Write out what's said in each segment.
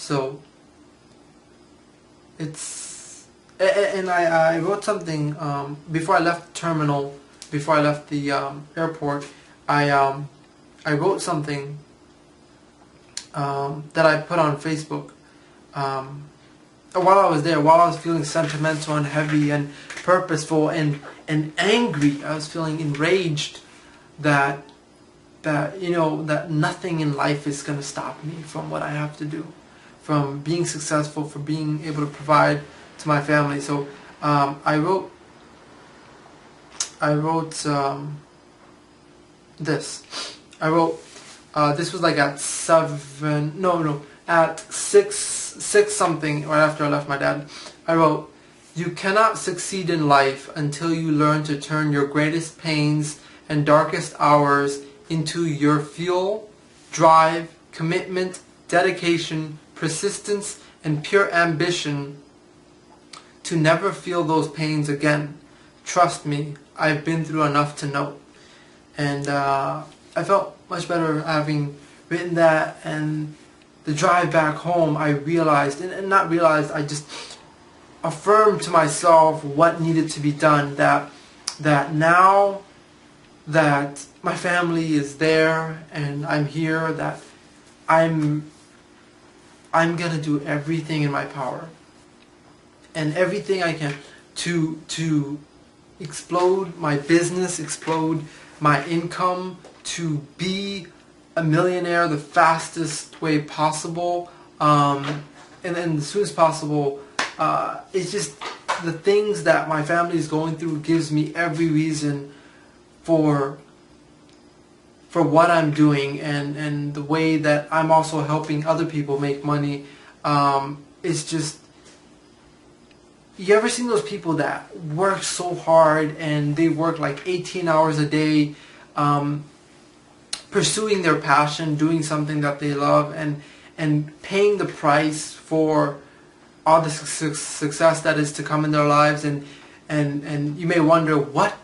So and I wrote something before I left the terminal, before I left the airport. I wrote something that I put on Facebook while I was there, while I was feeling sentimental and heavy and purposeful and angry. I was feeling enraged that that nothing in life is going to stop me from what I have to do, from being successful, from being able to provide to my family. So I wrote this. I wrote this was like at at six something, right after I left my dad. I wrote, "You cannot succeed in life until you learn to turn your greatest pains and darkest hours into your fuel, drive, commitment, dedication, persistence, and pure ambition to never feel those pains again. Trust me, I've been through enough to know." And I felt much better having written that, and the drive back home I realized, and not realized, I just affirmed to myself what needed to be done, that now that my family is there and I'm here, that I'm gonna do everything in my power and everything I can to explode my business, explode my income, to be a millionaire the fastest way possible, and as soon as possible. It's just the things that my family is going through gives me every reason for what I'm doing, and the way that I'm also helping other people make money. It's just, you ever seen those people that work so hard and they work like 18 hours a day, pursuing their passion, doing something that they love, and paying the price for all the success that is to come in their lives, and you may wonder what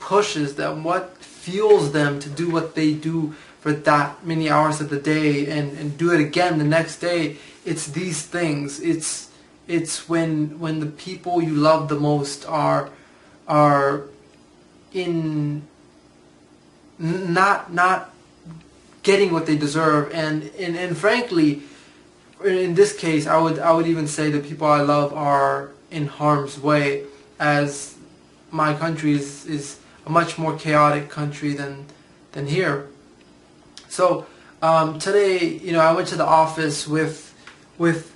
pushes them, what fuels them to do what they do for that many hours of the day and do it again the next day. It's these things. It's when the people you love the most are in not getting what they deserve, and frankly, in this case, I would even say the people I love are in harm's way, as my country is a much more chaotic country than here. So today, I went to the office with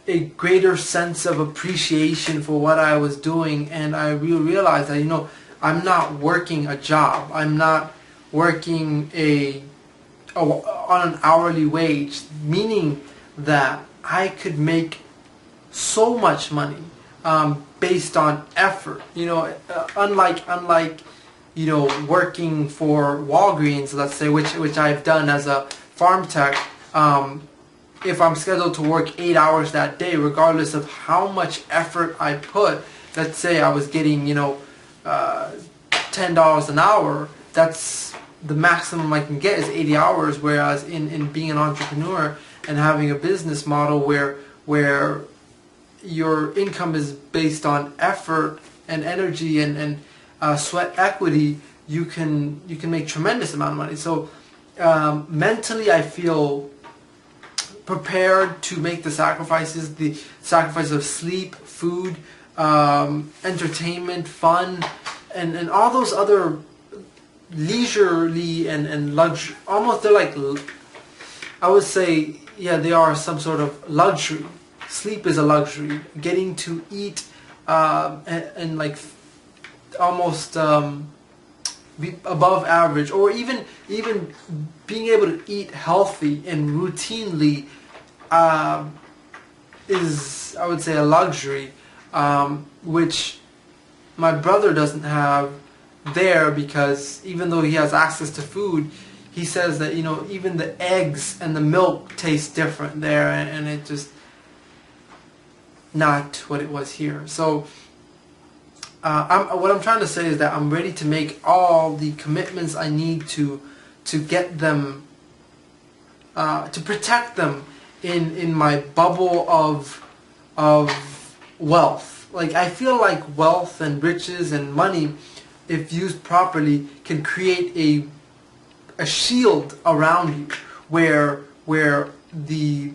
a greater sense of appreciation for what I was doing, and I realized that I'm not working a job. I'm not working on an hourly wage, meaning that I could make so much money based on effort. Unlike working for Walgreens, let's say, which I've done as a farm tech. If I'm scheduled to work 8 hours that day, regardless of how much effort I put, let's say I was getting $10 an hour. That's the maximum I can get is 80 hours. Whereas in being an entrepreneur and having a business model where your income is based on effort and energy and sweat equity, you can make tremendous amount of money. So mentally, I feel prepared to make the sacrifice of sleep, food, entertainment, fun, and all those other leisurely and luxury. Almost, they're like, I would say, yeah, they are some sort of luxury. Sleep is a luxury. Getting to eat and like almost be above average, or even being able to eat healthy and routinely is, I would say, a luxury, which my brother doesn't have there, because even though he has access to food, he says that even the eggs and the milk taste different there, and it just not what it was here. So what I'm trying to say is that I'm ready to make all the commitments I need to get them, to protect them in my bubble of wealth. Like, I feel like wealth and riches and money, if used properly, can create a shield around you where the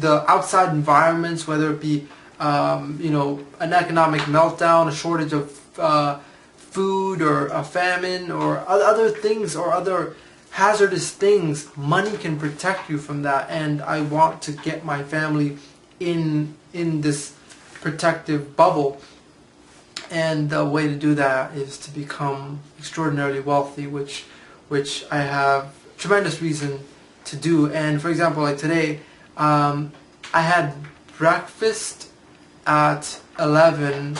outside environments, whether it be an economic meltdown, a shortage of food, or a famine, or other things, or other hazardous things, money can protect you from that. And I want to get my family in this protective bubble. And the way to do that is to become extraordinarily wealthy, which I have tremendous reason to do. And for example, like today, I had breakfast at 11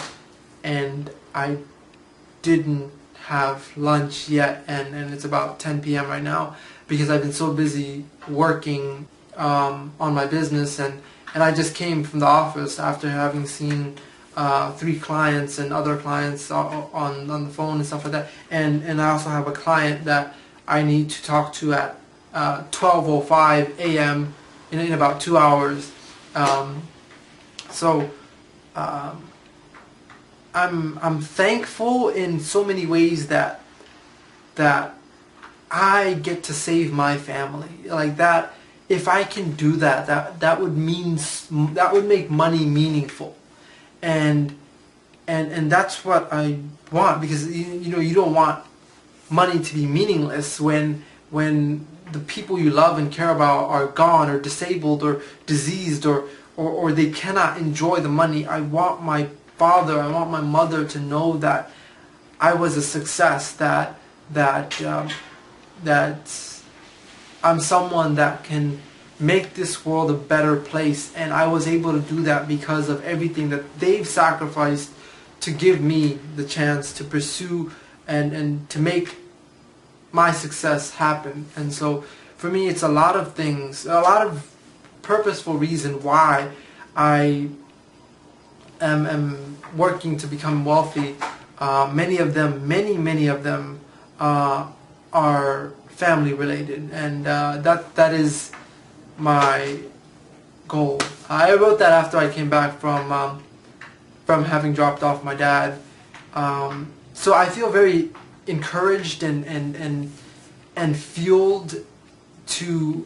and I didn't have lunch yet, and it's about 10 p.m. right now, because I've been so busy working on my business, and I just came from the office after having seen 3 clients and other clients on the phone and stuff like that, and I also have a client that I need to talk to at 12:05 a.m. in about 2 hours. I'm thankful in so many ways that I get to save my family. Like that, if I can do that would make money meaningful, and that's what I want, because you don't want money to be meaningless when the people you love and care about are gone, or disabled, or diseased, or they cannot enjoy the money. I want my father, I want my mother to know that I was a success, that I'm someone that can make this world a better place, and I was able to do that because of everything that they've sacrificed to give me the chance to pursue and to make my success happen. And so for me, it's a lot of things, a lot of purposeful reason why I am working to become wealthy. Many of them are family related, and that is my goal. I wrote that after I came back from having dropped off my dad. So I feel very encouraged and fueled to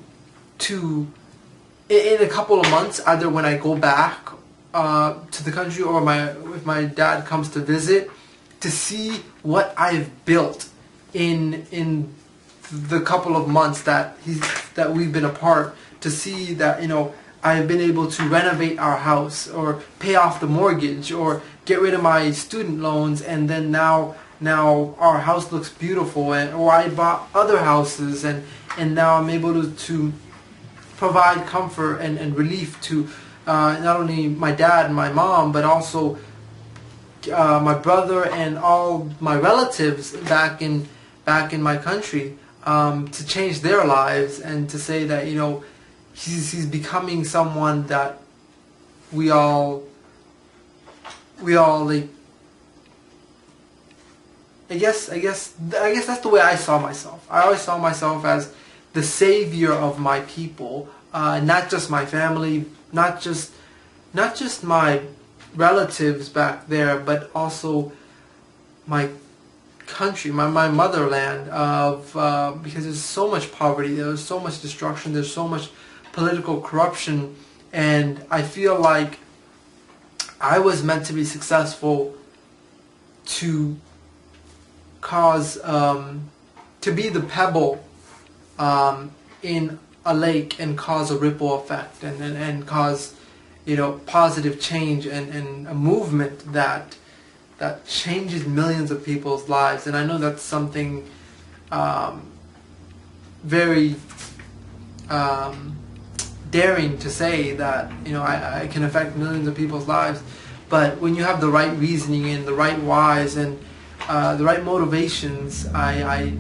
in a couple of months, either when I go back to the country, or if my dad comes to visit, to see what I've built in the couple of months that we've been apart, to see that I've been able to renovate our house, or pay off the mortgage, or get rid of my student loans, and then now our house looks beautiful, or I bought other houses, and now I'm able to provide comfort and relief to not only my dad and my mom, but also my brother and all my relatives back in my country, to change their lives, and to say that he's becoming someone that we all like. I guess that's the way I saw myself. I always saw myself as the savior of my people, not just my family, not just my relatives back there, but also my country, my motherland. Because there's so much poverty, there's so much destruction, there's so much political corruption, and I feel like I was meant to be successful to cause to be the pebble in a lake, and cause a ripple effect, and cause positive change, and a movement that changes millions of people's lives. And I know that's something very daring to say, that I can affect millions of people's lives. But when you have the right reasoning and the right whys and the right motivations, I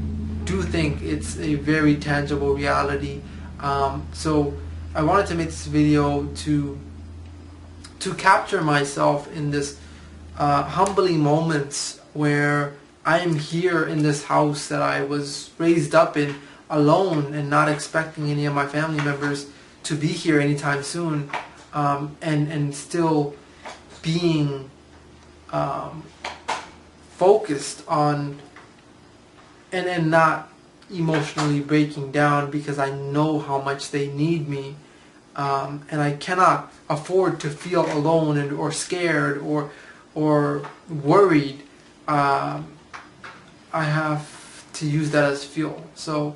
do think it's a very tangible reality. So I wanted to make this video to capture myself in this humbling moments where I am here in this house that I was raised up in, alone and not expecting any of my family members to be here anytime soon, and still being focused on and not emotionally breaking down, because I know how much they need me, and I cannot afford to feel alone or scared or worried. I have to use that as fuel. So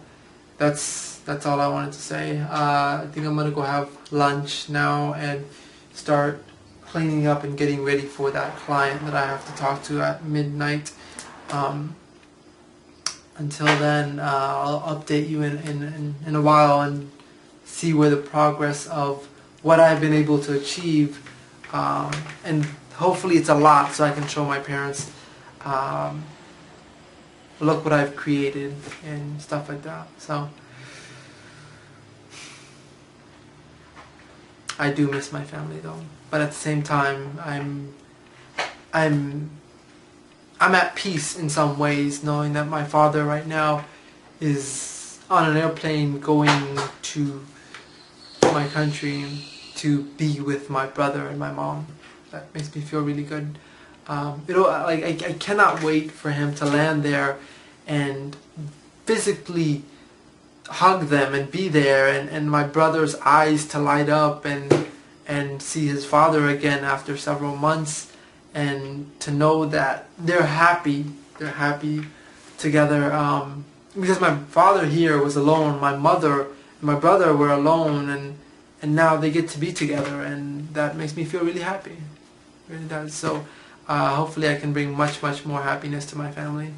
that's all I wanted to say. I think I'm gonna go have lunch now and start cleaning up and getting ready for that client that I have to talk to at midnight. Until then, I'll update you in a while and see where the progress of what I've been able to achieve, and hopefully it's a lot, so I can show my parents, look what I've created and stuff like that. So I do miss my family though, but at the same time, I'm at peace in some ways, knowing that my father right now is on an airplane going to my country to be with my brother and my mom. That makes me feel really good. I cannot wait for him to land there and physically hug them and be there, and my brother's eyes to light up and see his father again after several months, and to know that they're happy together, because my father here was alone, my mother and my brother were alone, and now they get to be together, and that makes me feel really happy. It really does. So hopefully I can bring much more happiness to my family.